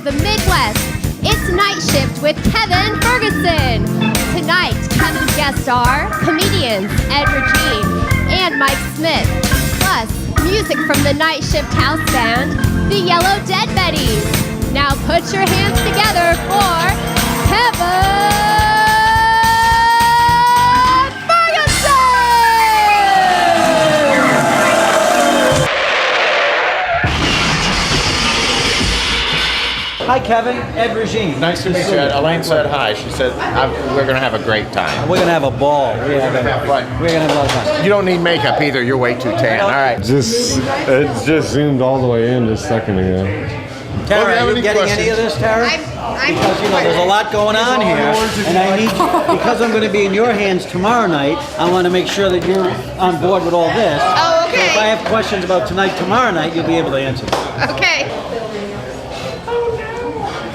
of the Midwest. It's Night Shift with Kevin Ferguson. Tonight, Kevin's guests are comedians Ed Regine and Mike Smith, plus music from the Night Shift house band, the Yellow Dead Betties. Now put your hands together for Kevin Hi, Kevin. Ed Regine. Nice to meet you. Elaine said hi. She said we're going to have a great time. We're going to have a ball. We're going to have a lot of fun. You don't need makeup either. You're way too tan. All right. It just zoomed all the way in just a second ago. Tara, are you getting any of this, Tara? Because, there's a lot going on here, and I need you, because I'm going to be in your hands tomorrow night, I want to make sure that you're on board with all this. Oh, okay. So if I have questions about tonight, tomorrow night, you'll be able to answer them. Okay.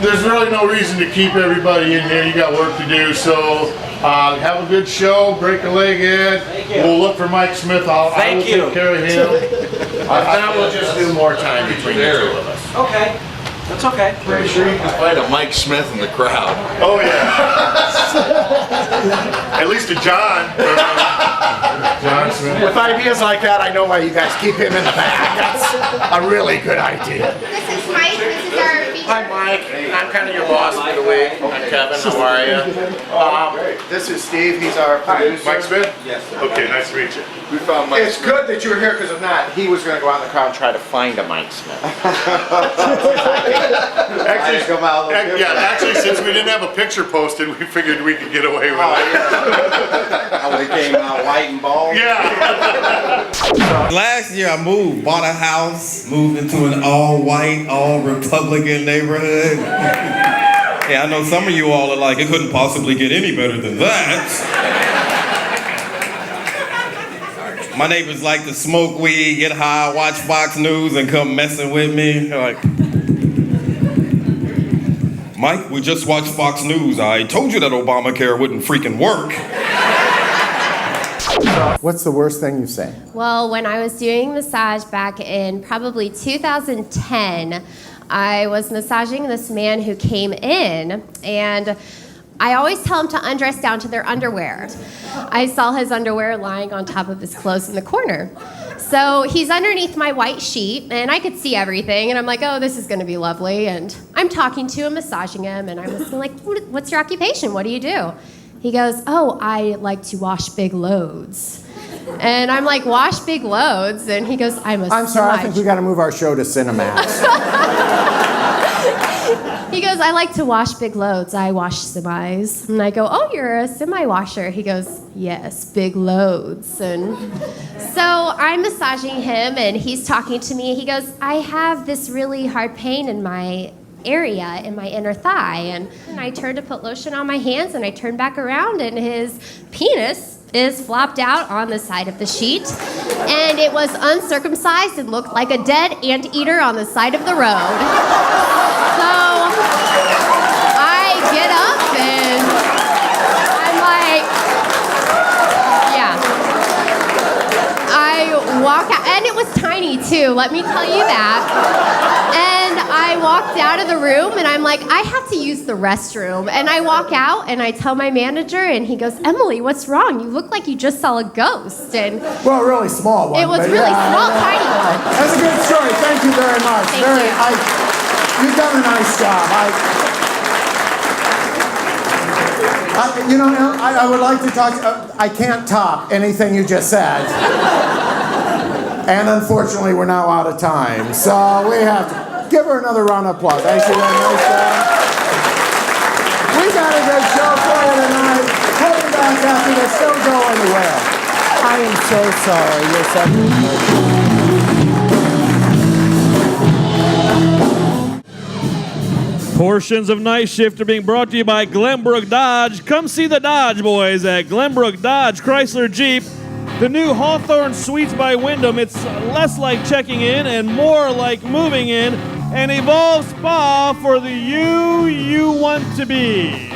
There's really no reason to keep everybody in here. You got work to do, so have a good show. Break a leg, Ed. We'll look for Mike Smith. I will take care of him. I thought we'll just do more time between the two of us. Okay. That's okay. Pretty sure you can find a Mike Smith in the crowd. Oh, yeah. At least a John. John Smith. With ideas like that, I know why you guys keep him in the back. That's a really good idea. This is Mike. This is our feature. Hi, Mike. I'm kind of your boss for the week. I'm Kevin. How are you? This is Steve. He's our producer. Mike Smith? Yes. Okay, nice to meet you. We found Mike It's Smith. good that you're here, because if not, he was going to go out in the crowd and try to find a Mike Smith. Actually, since we didn't have a picture posted, we figured we could get away with it. How they came out white and bald? Yeah. Last year I bought a house, moved into an all-white, all-Republican neighborhood. Yeah, I know some of you all are like, it couldn't possibly get any better than that. My neighbors like to smoke weed, get high, watch Fox News, and come messing with me. They're like, Mike, we just watched Fox News. I told you that Obamacare wouldn't freaking work. What's the worst thing you say? Well, when I was doing massage back in probably 2010, I was massaging this man who came in, and I always tell him to undress down to their underwear. I saw his underwear lying on top of his clothes in the corner. So he's underneath my white sheet, and I could see everything, and I'm like, oh, this is gonna be lovely. And I'm talking to him, massaging him, and I'm like, what's your occupation? What do you do? He goes, oh, I like to wash big loads. And I'm like, wash big loads? And he goes, I'm sorry, I think we gotta move our show to Cinemax. He goes, I like to wash big loads. I wash semis. And I go, oh, you're a semi-washer. He goes, yes, big loads. And so I'm massaging him, and he's talking to me. He goes, I have this really hard pain in my area, in my inner thigh. And I turned to put lotion on my hands, and I turned back around, and his penis is flopped out on the side of the sheet. And it was uncircumcised and looked like a dead anteater on the side of the road. So I get up and I'm like, yeah. I walk out, and it was tiny too, let me tell you that. And I walked out of the room, and I'm like, I have to use the restroom. And I walk out, and I tell my manager, and he goes, Emily, what's wrong? You look like you just saw a ghost. And well, a really small one. it was really small, tiny one. That's a good story. Thank you very much. Thank you. You've done a nice job. I would like to talk. I can't top anything you just said. And unfortunately, we're now out of time. So we have to give her another round of applause. Thank you very much. We got a good show for you tonight. We'll be back after this. Don't go anywhere. I am so sorry. You're such Portions of Night Shift are being brought to you by Glenbrook Dodge. Come see the Dodge Boys at Glenbrook Dodge Chrysler Jeep. The new Hawthorne Suites by Wyndham. It's less like checking in and more like moving in. An Evolve Spa for the you want to be.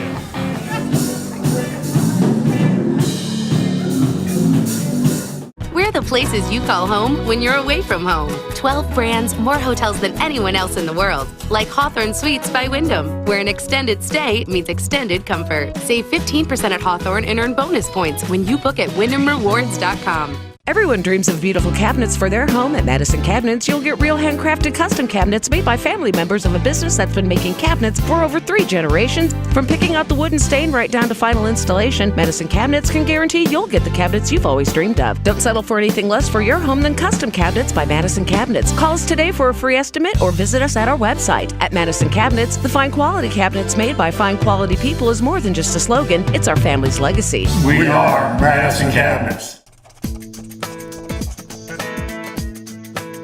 We're the the places you call home when you're away from home. 12 brands, more hotels than anyone else in the world. Like Hawthorne Suites by Wyndham, where an extended stay means extended comfort. Save 15% at Hawthorne and earn bonus points when you book at wyndhamrewards.com. Everyone dreams of beautiful cabinets for their home. At Madison Cabinets, you'll get real handcrafted custom cabinets made by family members of a business that's been making cabinets for over 3 generations. From picking out the wooden stain right down to final installation, Madison Cabinets can guarantee you'll get the cabinets you've always dreamed of. Don't settle for anything less for your home than custom cabinets by Madison Cabinets. Call us today for a free estimate or visit us at our website. At Madison Cabinets, the fine quality cabinets made by fine quality people is more than just a slogan. It's our family's legacy. We are Madison Cabinets.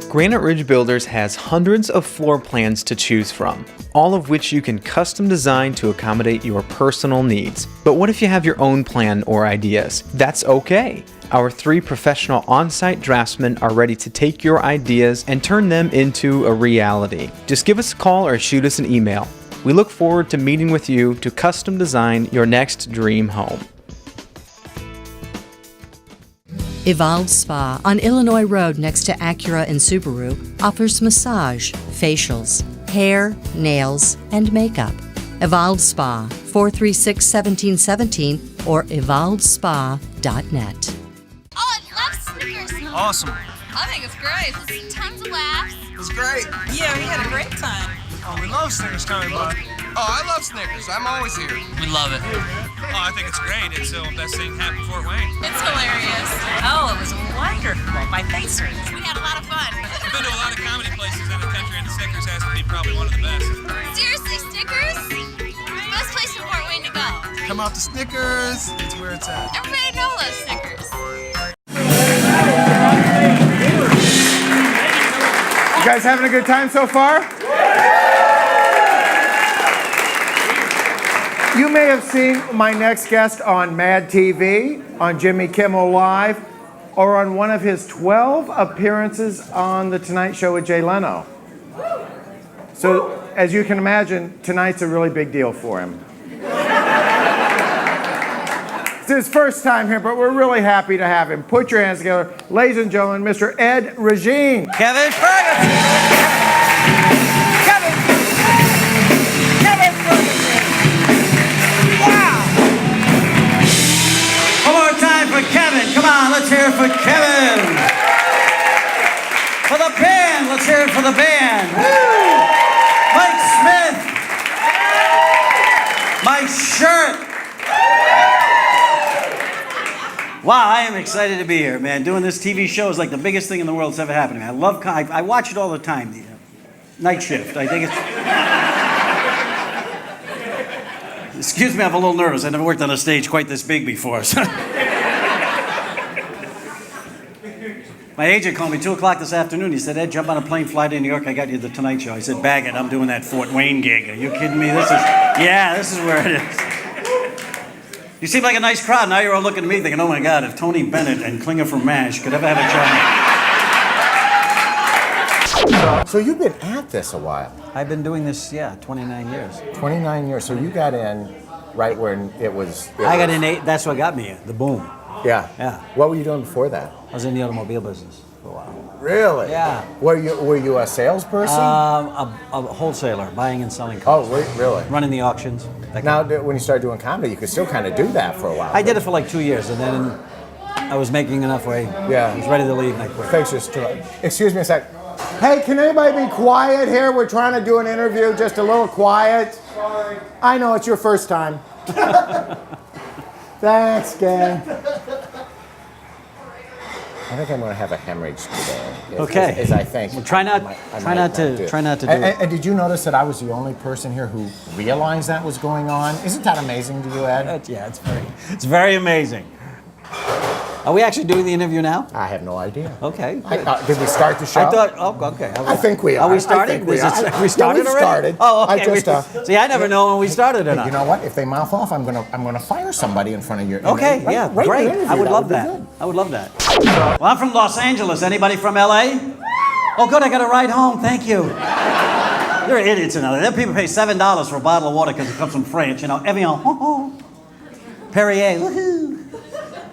Granite Ridge Builders has hundreds of floor plans to choose from, all of which you can custom design to accommodate your personal needs. But what if you have your own plan or ideas? That's okay. Our 3 professional on-site draftsmen are ready to take your ideas and turn them into a reality. Just give us a call or shoot us an email. We look forward to meeting with you to custom design your next dream home. Evolved Spa on Illinois Road next to Acura and Subaru offers massage, facials, hair, nails, and makeup. Evolved Spa, 436-1717 or evolvedspa.net. Oh, I love Snickers. Awesome. I think it's great. Tons of laughs. It's great. Yeah, we had a great time. Oh, we love Snickers coming by. Oh, I love Snickers. I'm always here. We love it. Oh, I think it's great. It's the best thing happened in Fort Wayne. It's hilarious. Oh, it was wonderful. My face hurts. We had a lot of fun. I've been to a lot of comedy places in the country, and Snickers has to be probably one of the best. Seriously, Snickers? Best place in Fort Wayne to go. Come out to Snickers. It's where it's at. Everybody knows loves Snickers. You guys having a good time so far? You may have seen my next guest on Mad TV, on Jimmy Kimmel Live, or on one of his 12 appearances on The Tonight Show with Jay Leno. So, as you can imagine, tonight's a really big deal for him. It's his first time here, but we're really happy to have him. Put your hands together. Ladies and gentlemen, Mr. Ed Regine. Kevin Ferguson. Kevin Ferguson. Wow. One more time for Kevin. Come on, let's hear it for Kevin. For the band, let's hear it for the band. Woo. Mike Smith. My shirt. Wow, I am excited to be here, man. Doing this TV show is like the biggest thing in the world that's ever happened to me. I watch it all the time. The Night Shift. I think it's. Excuse me, I'm a little nervous. I never worked on a stage quite this big before. So. My agent called me 2 o'clock this afternoon. He said, "Ed, jump on a plane, fly to New York. I got you the Tonight Show." I said, "Bag it. I'm doing that Fort Wayne gig. Are you kidding me? This is where it is." You seem like a nice crowd. Now you're all looking at me thinking, oh my God, if Tony Bennett and Klinger from MASH could ever have a child. So you've been at this a while. I've been doing this, 29 years. 29 years. So you got in right when it was... I got in that's what got me, the boom. Yeah. Yeah. What were you doing before that? I was in the automobile business for a while. Really? Yeah. Were you a salesperson? A wholesaler, buying and selling cars. Oh, really? Running the auctions. Now, when you started doing comedy, you could still kind of do that for a while. I did it for like 2 years, and then I was making enough way. Yeah. I was ready to leave, and I quit. Thanks, excuse me a sec. Hey, can anybody be quiet here? We're trying to do an interview. Just a little quiet. Sorry. I know it's your first time. Thanks, gang. I think I'm going to have a hemorrhage today. Okay. As I think. Well, try not to do it. And did you notice that I was the only person here who realized that was going on? Isn't that amazing to you, Ed? Yeah, it's very amazing. Are we actually doing the interview now? I have no idea. Okay. Did we start the show? I thought. Oh, okay. I think we are. Are we starting? I think we are. We started we've already. Started. Oh, okay. See, I never know when we started or Hey, not. you know what? If they mouth off, I'm gonna fire somebody in front of you. Okay. Yeah. Great. I would love that. I would love that. Well, I'm from Los Angeles. Anybody from LA? Oh, good. I got a ride home. Thank you. They're idiots in LA. Them people pay $7 for a bottle of water because it comes from France. You know, Evian, Perrier, woohoo.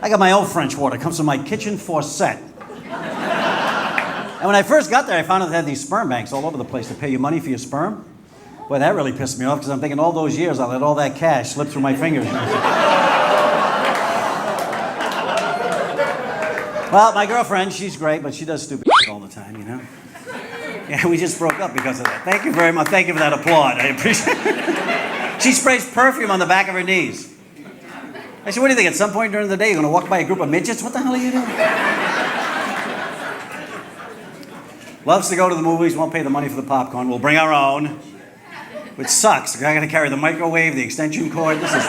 I got my own French water. It comes from my kitchen faucet. And when I first got there, I found out they had these sperm banks all over the place to pay you money for your sperm. Boy, that really pissed me off because I'm thinking all those years I let all that cash slip through my fingers. Well, my girlfriend, she's great, but she does stupid all the time, you know? Yeah, we just broke up because of that. Thank you very much. Thank you for that applaud. I appreciate it. She sprays perfume on the back of her knees. I said, what do you think? At some point during the day, you're going to walk by a group of midgets? What the hell are you doing? Loves to go to the movies, won't pay the money for the popcorn. We'll bring our own, which sucks. I got to carry the microwave, the extension cord. This is...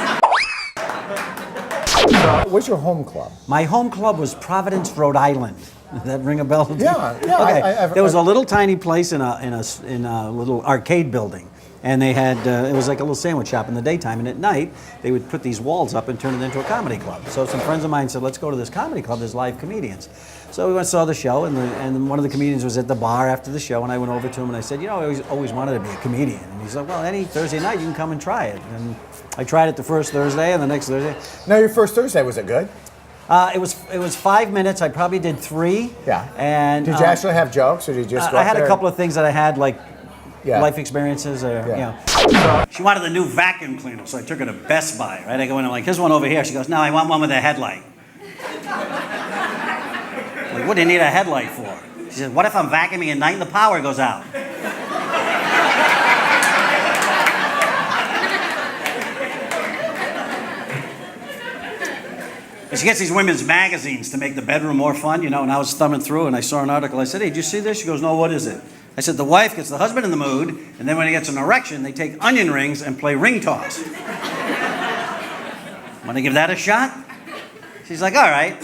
What's your home club? My home club was Providence, Rhode Island. Does that ring a bell? Yeah. Okay. There was a little tiny place in a little arcade building, and they had it was like a little sandwich shop in the daytime, and at night they would put these walls up and turn it into a comedy club. So some friends of mine said, "Let's go to this comedy club. There's live comedians." So we went and saw the show, and one of the comedians was at the bar after the show, and I went over to him and I said, "You know, I always wanted to be a comedian." And he's like, "Well, any Thursday night you can come and try it." And I tried it the first Thursday and the next Thursday. Now, your first Thursday, was it good? It was 5 minutes. I probably did 3. Yeah. And did you actually have jokes, or did you just go I up had there? a couple of things that I had, like Yeah. life experiences, or you know. She wanted a new vacuum cleaner, so I took her to Best Buy. Right? I go in, I'm like, "Here's one over here." She goes, "No, I want one with a headlight." Like, what do you need a headlight for? She said, "What if I'm vacuuming at night and the power goes out?" And she gets these women's magazines to make the bedroom more fun, you know, and I was thumbing through and I saw an article. I said, "Hey, did you see this?" She goes, "No, what is it?" I said, "The wife gets the husband in the mood, and then when he gets an erection, they take onion rings and play ring toss." Want to give that a shot? She's like, "All right."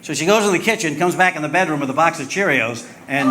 So she goes in the kitchen, comes back in the bedroom with a box of Cheerios, and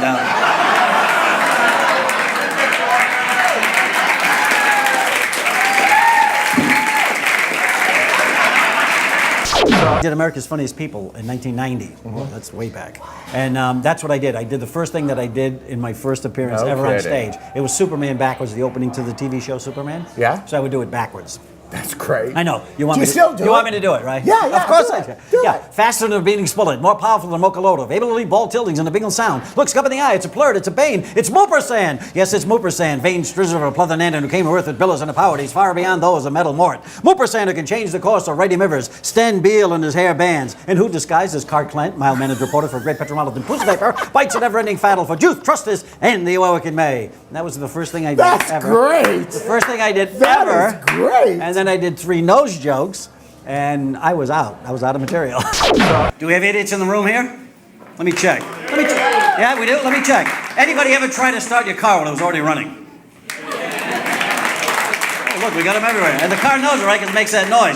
I did America's Funniest People in 1990. Well, that's way back. And that's what I did. I did the first thing that I did in my first appearance ever on stage. It was Superman backwards, the opening to the TV show Superman. Yeah? So I would do it backwards. That's great. I know. You want Do me you to still do You it? want me to do it, right? Yeah, Of course do I it. do. Do Yeah. it. Faster than a beating bullet, more powerful than locomotive, able to lead ball tiltings and a bingle sound. Looks up in the eye, it's a plurt, it's a bane, it's Mooper Sand. Yes, it's Mooper Sand, vain strizzle of a Plothanandan who came to earth with billows and a power. He's far beyond those of metal mort. Mooper Sand who can change the course of righty mivers, Sten Beale and his hair bands, and who disguised as Clark Kent, mild-mannered reporter for a great Petropolitan newspaper, fights a never-ending battle for truth, justice, and the heroic in May. And that was the first thing I did That's ever. great. The first thing I did That ever. is great. And then I did 3 nose jokes. And I was out. I was out of material. Do we have idiots in the room here? Let me check. Yeah, we do? Let me check. Anybody ever try to start your car when it was already running? Oh, look, we got them everywhere. And the car knows it, right? Because it makes that noise.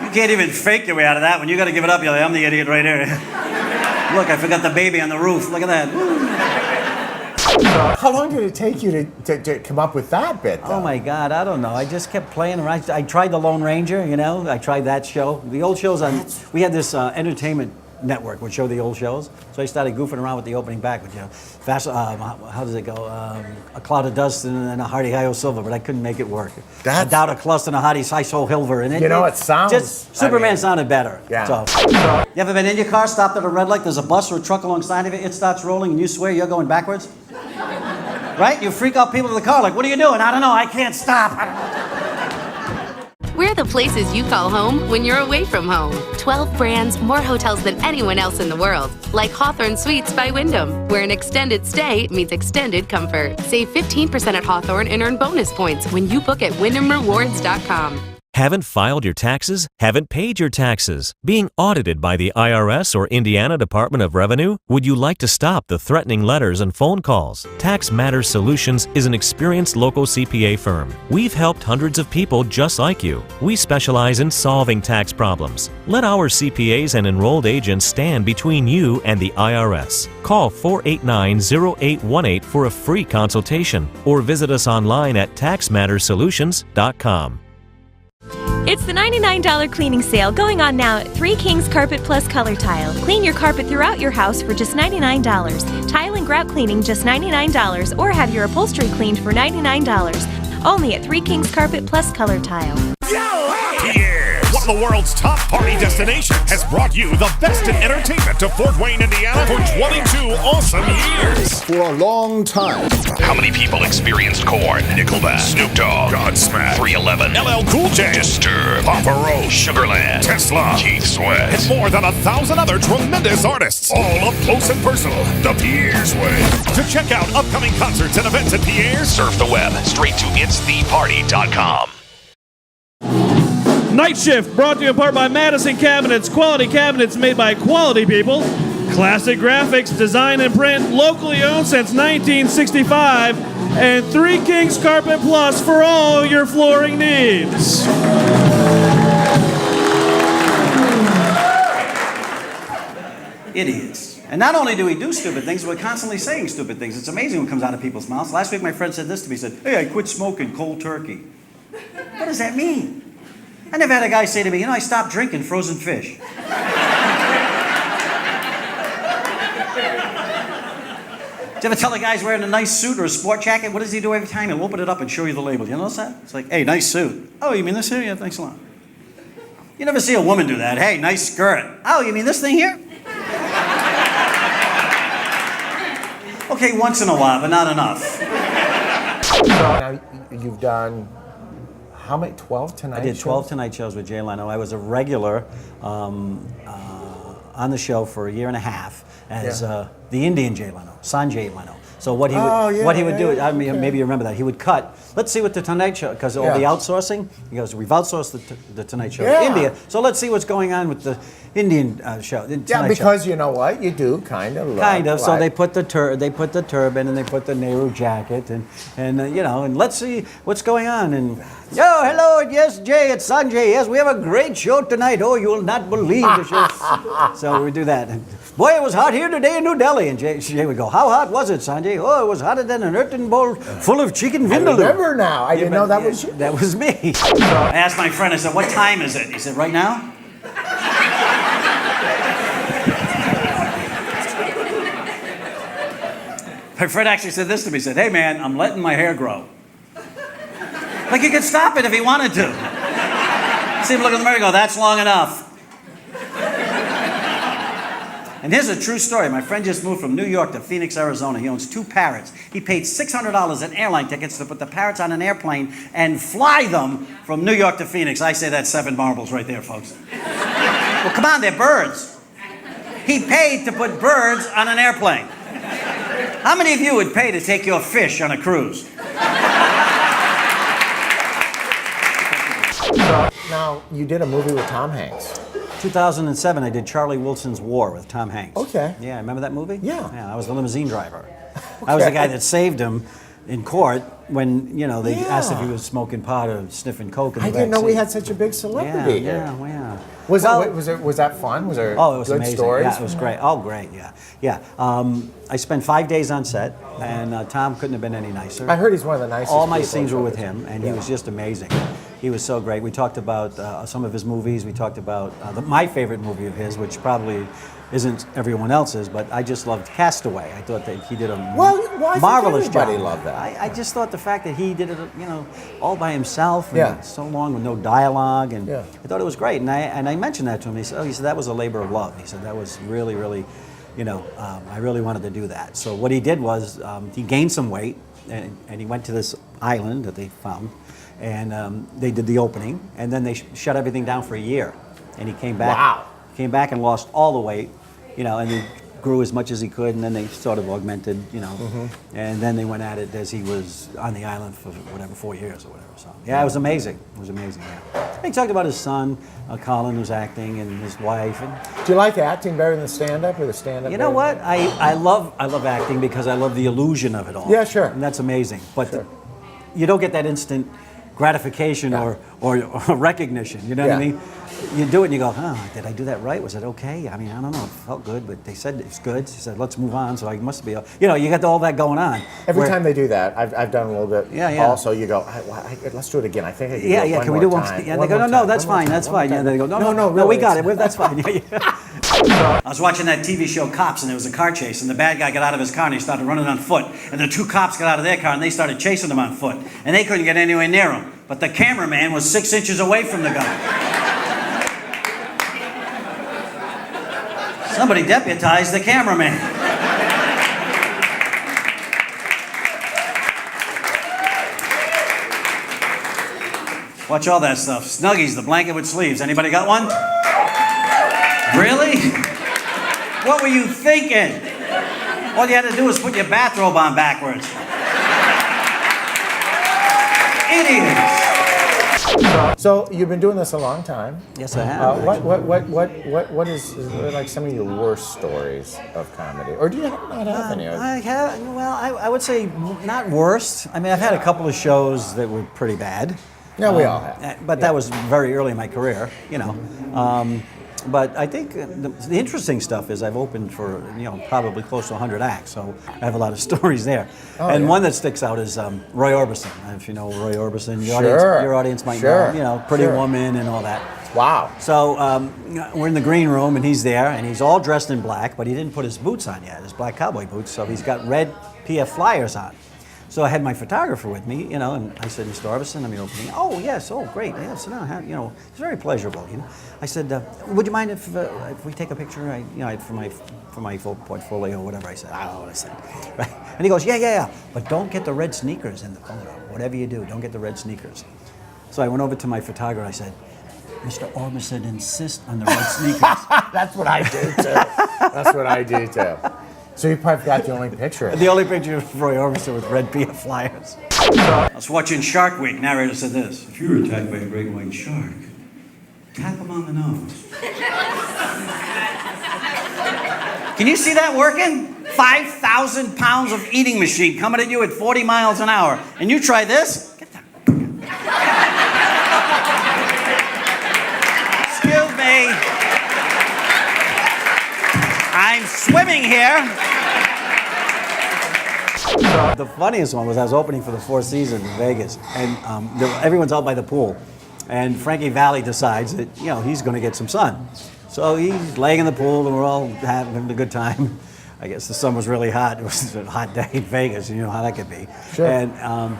You can't even fake your way out of that one. You got to give it up. You're like, "I'm the idiot right here." Look, I forgot the baby on the roof. Look at that. How long did it take you to come up with that bit, though? Oh my God, I don't know. I just kept playing around. I tried the Lone Ranger, you know. I tried that show. The old shows we had this entertainment network would show the old shows. So I started goofing around with the opening back with, you know, how does it go? A cloud of dust and then a hearty hi-o silver, but I couldn't make it work. A doubt of cluster and a hearty hi-so hilver. And You know, it sounds- just Superman sounded better. Yeah. So, you ever been in your car, stopped at a red light, there's a bus or a truck alongside of it, it starts rolling and you swear you're going backwards? Right? You freak out people in the car like, "What are you doing?" "I don't know, I can't stop." We're the places you call home when you're away from home. 12 brands, more hotels than anyone else in the world. Like Hawthorne Suites by Wyndham, where an extended stay means extended comfort. Save 15% at Hawthorne and earn bonus points when you book at WyndhamRewards.com. Haven't filed your taxes? Haven't paid your taxes? Being audited by the IRS or Indiana Department of Revenue? Would you like to stop the threatening letters and phone calls? Tax Matters Solutions is an experienced local CPA firm. We've helped hundreds of people just like you. We specialize in solving tax problems. Let our CPAs and enrolled agents stand between you and the IRS. Call 489-0818 for a free consultation or visit us online at taxmattersolutions.com. It's the $99 cleaning sale going on now at 3 Kings Carpet Plus Color Tile. Clean your carpet throughout your house for just $99. Tile and grout cleaning just $99, or have your upholstery cleaned for $99. Only at 3 Kings Carpet Plus Color Tile. Yeah! the world's top party destinations, has brought you the best in entertainment to Fort Wayne, Indiana for 22 awesome years. For a long time. How many people experienced Korn, Nickelback, Snoop Dogg, Godsmack, 311, LL Cool J, Disturbed, Papa Roach, Sugarland, Tesla, Keith Sweat, and more than 1,000 other tremendous artists, all up close and personal, the Pierre's way. To check out upcoming concerts and events at Pierre's, surf the web straight to itstheparty.com. Night Shift, brought to you in part by Madison Cabinets. Quality cabinets made by quality people. Classic graphics, design and print, locally owned since 1965. And Three Kings Carpet Plus for all your flooring needs. Idiots. And not only do we do stupid things, we're constantly saying stupid things. It's amazing what comes out of people's mouths. Last week my friend said this to me. He said, hey, I quit smoking cold turkey. What does that mean? I never had a guy say to me, you know, I stopped drinking frozen fish. Did you ever tell a guy's wearing a nice suit or a sport jacket? What does he do every time? He'll open it up and show you the label. You notice that? It's like, hey, nice suit. Oh, you mean this here? Yeah, thanks a lot. You never see a woman do that. Hey, nice skirt. Oh, you mean this thing here? Okay, once in a while, but not enough. Now, you've done how many? 12 Tonight I did 12 shows? Tonight shows with Jay Leno. I was a regular on the show for a year and a half as the Indian Jay Leno, Sanjay Leno. So what he would do, I mean, maybe you remember that, he would cut, let's see what the Tonight Show, because all the outsourcing, he goes, we've outsourced the Tonight Show to India, so let's see what's going on with the Indian show. Yeah, because you know what, you do kind of look so like- they put the turban and they put the Nehru jacket and you know, and let's see what's going on. And yo, hello, yes, Jay, it's Sanjay. Yes, we have a great show tonight. Oh, you will not believe the show. So we do that. And, boy, it was hot here today in New Delhi. And Jay would go, how hot was it, Sanjay? Oh, it was hotter than an earthen bowl full of chicken vindaloo. I remember now. I didn't know that was you. That was me. I asked my friend, I said, what time is it? He said, right now? My friend actually said this to me. He said, hey, man, I'm letting my hair grow. Like he could stop it if he wanted to. See him look in the mirror and go, that's long enough. And here's a true story. My friend just moved from New York to Phoenix, Arizona. He owns 2 parrots. He paid $600 in airline tickets to put the parrots on an airplane and fly them from New York to Phoenix. I say that's 7 marbles right there, folks. Well, come on, they're birds. He paid to put birds on an airplane. How many of you would pay to take your fish on a cruise? Now, you did a movie with Tom Hanks. 2007, I did Charlie Wilson's War with Tom Hanks. Okay. Yeah, remember that movie? Yeah. Yeah, I was the limousine driver. I was the guy that saved him in court when, you know, they asked if he was smoking pot or sniffing coke in the I didn't know backseat. we had such a big celebrity here. Yeah. Was that fun? Was there it was good amazing. stories? Yeah, it was great. Oh, great, yeah. I spent 5 days on set, and Tom couldn't have been any nicer. I heard he's one of the nicest All my people. scenes were with him, and he was just amazing. He was so great. We talked about some of his movies. We talked about my favorite movie of his, which probably isn't everyone else's, but I just loved Castaway. I thought that he did a marvelous job. Everybody loved that. I just thought the fact that he did it, you know, all by himself, and so long with no dialogue, and I thought it was great. And I mentioned that to him. He said, that was a labor of love. He said that was really, really, you know, I really wanted to do that. So what he did was he gained some weight, and he went to this island that they found, and they did the opening, and then they shut everything down for a year, and he came back. Wow. Came back and lost all the weight, you know, and he grew as much as he could, and then they sort of augmented, you know, and then they went at it as he was on the island for whatever, 4 years or whatever. So yeah, it was amazing. It was amazing. Yeah. He talked about his son, Colin, who's acting, and his wife. And do you like acting better than the stand-up, or the stand-up? you know what? I love acting because I love the illusion of it all. Yeah, sure. And that's amazing. But you don't get that instant gratification or recognition. You know what I mean? You do it and you go, did I do that right? Was it okay? I mean, I don't know. It felt good, but they said it's good. She said, let's move on. So I must be, you know, you got all that going on. Every time they do that, I've done a little bit. Yeah. Also, you go, let's do it again. I think I can do it can we do one? Yeah, they go, no, that's fine, that's fine. Yeah, they go, no, really, we got it. That's fine. I was watching that TV show Cops, and there was a car chase, and the bad guy got out of his car and he started running on foot, and the 2 cops got out of their car and they started chasing him on foot, and they couldn't get anywhere near him, but the cameraman was 6 inches away from the guy. Somebody deputized the cameraman. Watch all that stuff. Snuggies, the blanket with sleeves. Anybody got one? Really? What were you thinking? All you had to do was put your bathrobe on backwards. Idiots. So you've been doing this a long time. Yes, I have. What is like some of your worst stories of comedy, or do you not have any? I would say not worst. I mean, I've had a couple of shows that were pretty bad. Yeah, we all have. But that was very early in my career, you know. But I think the interesting stuff is I've opened for, probably close to 100 acts, so I have a lot of stories there. One that sticks out is Roy Orbison. If you know Roy Orbison, your audience might know, Pretty Woman and all that. Wow. So we're in the green room and he's there and he's all dressed in black, but he didn't put his boots on yet, his black cowboy boots, so he's got red PF flyers on. So I had my photographer with me, and I said, Mr. Orbison, I'm your opening. Oh, yes, oh, great. Yeah, sit down. It's very pleasurable, I said, would you mind if we take a picture, for my full portfolio or whatever? I said, I don't know what I said. Right? And he goes, yeah. But don't get the red sneakers in the photo. Whatever you do, don't get the red sneakers. So I went over to my photographer, I said, Mr. Orbison, insist on the red sneakers. That's what I do, too. That's what I do, too. So you probably got the only picture. The only picture of Roy Orbison with red PF flyers. I was watching Shark Week. Narrator said this: if you're attacked by a great white shark, tap him on the nose. Can you see that working? 5,000 pounds of eating machine coming at you at 40 miles an hour. And you try this? Get that. Excuse me. I'm swimming here. The funniest one was I was opening for the Four Seasons in Vegas, and everyone's out by the pool, and Frankie Valli decides that he's going to get some sun, so he's laying in the pool, and we're all having a good time. I guess the sun was really hot. It was a hot day in Vegas. You know how that could be. Sure. And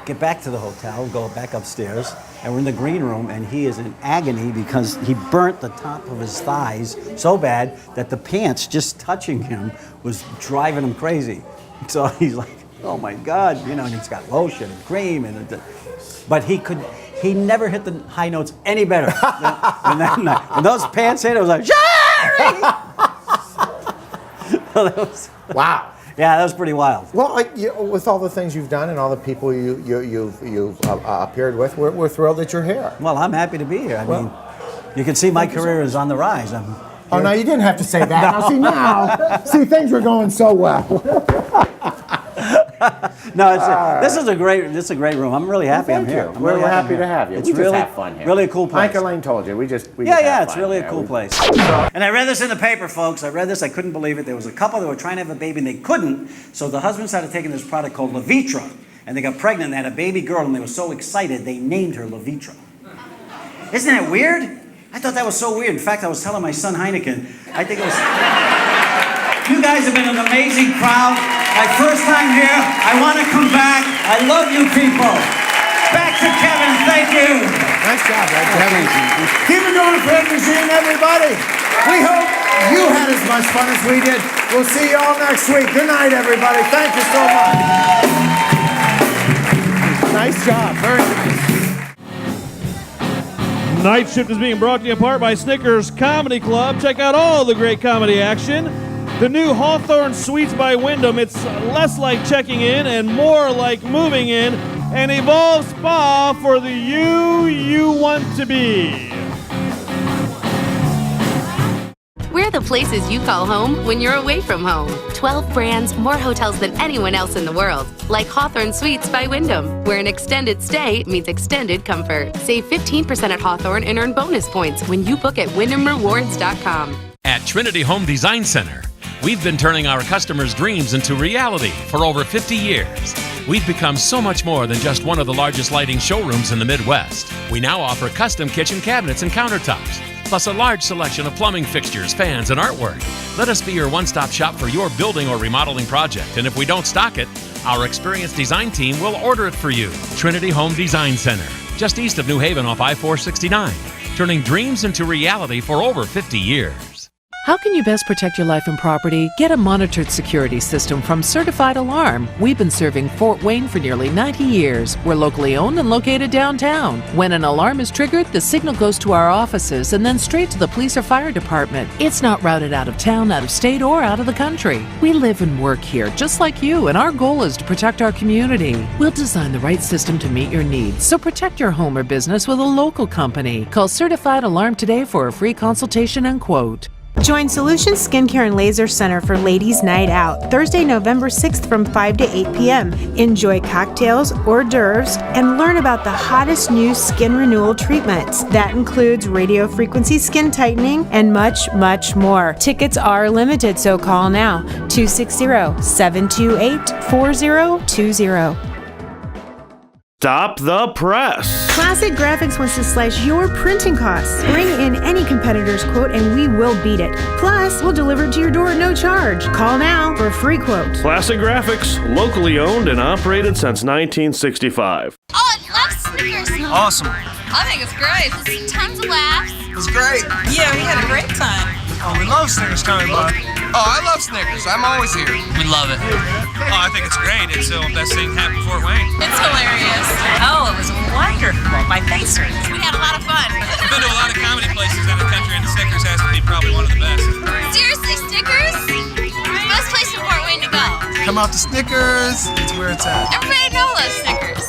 get back to the hotel, go back upstairs, and we're in the green room, and he is in agony because he burnt the top of his thighs so bad that the pants just touching him was driving him crazy. So he's like, oh my God, and he's got lotion and cream, but he never hit the high notes any better. When those pants hit, it was like, Jerry! Wow. Yeah, that was pretty wild. Well, with all the things you've done and all the people you've appeared with, we're thrilled that you're here. Well, I'm happy to be here. I mean, you can see my career is on the rise. Oh, no, you didn't have to say that. See, things were going so well. No, this is a great room. I'm really happy I'm here. We're happy to have you. It's we really, just have fun here. Really a cool place. Mike Elaine told you. We just have it's fun really here. a cool place. And I read this in the paper, folks. I read this. I couldn't believe it. There was a couple that were trying to have a baby and they couldn't. So the husband started taking this product called Levitra, and they got pregnant. They had a baby girl, and they were so excited they named her Levitra. Isn't that weird? I thought that was so weird. In fact, I was telling my son Heineken, I think it was. You guys have been an amazing crowd. My first time here. I want to come back. I love you people. Back to Kevin. Thank you. Nice job, right, Kevin? Keep it going for regine, everybody. We hope you had as much fun as we did. We'll see you all next week. Good night, everybody. Thank you so much. Nice job. Very nice. Night Shift is being brought to you in part by Snickers Comedy Club. Check out all the great comedy action. The new Hawthorne Suites by Wyndham. It's less like checking in and more like moving in. An Evolve Spa for the you want to be. We're the places you call home when you're away from home. 12 brands, more hotels than anyone else in the world. Like Hawthorne Suites by Wyndham, where an extended stay means extended comfort. Save 15% at Hawthorne and earn bonus points when you book at WyndhamRewards.com. At Trinity Home Design Center, we've been turning our customers' dreams into reality for over 50 years. We've become so much more than just one of the largest lighting showrooms in the Midwest. We now offer custom kitchen cabinets and countertops, plus a large selection of plumbing fixtures, fans, and artwork. Let us be your one-stop shop for your building or remodeling project, and if we don't stock it, our experienced design team will order it for you. Trinity Home Design Center, just east of New Haven off I-469, turning dreams into reality for over 50 years. How can you best protect your life and property? Get a monitored security system from Certified Alarm. We've been serving Fort Wayne for nearly 90 years. We're locally owned and located downtown. When an alarm is triggered, the signal goes to our offices and then straight to the police or fire department. It's not routed out of town, out of state, or out of the country. We live and work here just like you, and our goal is to protect our community. We'll design the right system to meet your needs, so protect your home or business with a local company. Call Certified Alarm today for a free consultation and quote. Join Solutions Skincare and Laser Center for Ladies Night Out, Thursday, November 6th from 5 to 8 p.m. Enjoy cocktails, hors d'oeuvres, and learn about the hottest new skin renewal treatments. That includes radio frequency skin tightening and much, much more. Tickets are limited, so call now, 260-728-4020. Stop the press. Classic Graphics wants to slash your printing costs. Bring in any competitor's quote and we will beat it. Plus, we'll deliver it to your door at no charge. Call now for a free quote. Classic Graphics, locally owned and operated since 1965. Oh, I love Snickers. Awesome. I think it's great. It's tons of laughs. It's great. Yeah, we had a great time. Oh, we love Snickers time, bud. Oh, I love Snickers. I'm always here. We love it. Oh, I think it's great. It's the best thing happened in Fort Wayne. It's hilarious. Oh, it was wonderful. My face hurts. We had a lot of fun. I've been to a lot of comedy places in the country, and the Snickers has to be probably one of the best. Seriously, Snickers? Best place in Fort Wayne to go. Come out to Snickers. It's where it's at. Everybody knows Snickers.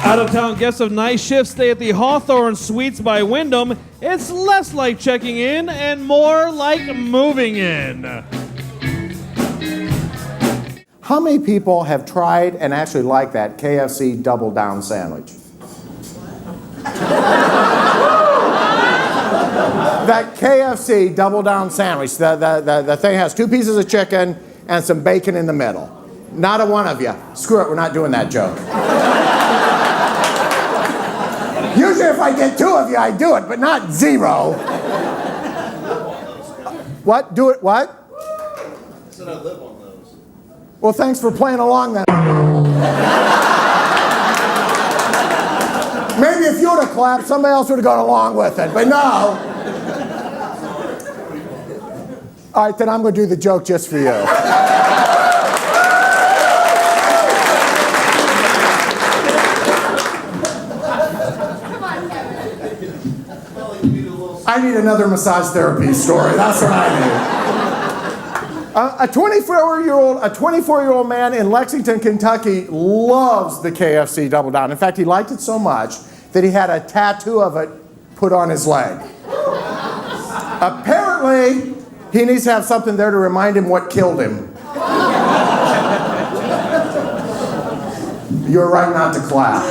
Out-of-town guests of night shift stay at the Hawthorne Suites by Wyndham. It's less like checking in and more like moving in. How many people have tried and actually like that KFC Double Down sandwich? That KFC Double Down sandwich, the thing has 2 pieces of chicken and some bacon in the middle. Not a one of you. Screw it, we're not doing that joke. Usually if I get 2 of you, I do it, but not 0. What? Do it what? I said I live on those. Well, thanks for playing along then. Maybe if you would have clapped, somebody else would have gone along with it, but no. All right, then I'm going to do the joke just for you. I need another massage therapy story. That's what I need. A 24-year-old man in Lexington, Kentucky loves the KFC Double Down. In fact, he liked it so much that he had a tattoo of it put on his leg. Apparently, he needs to have something there to remind him what killed him. You're right not to clap.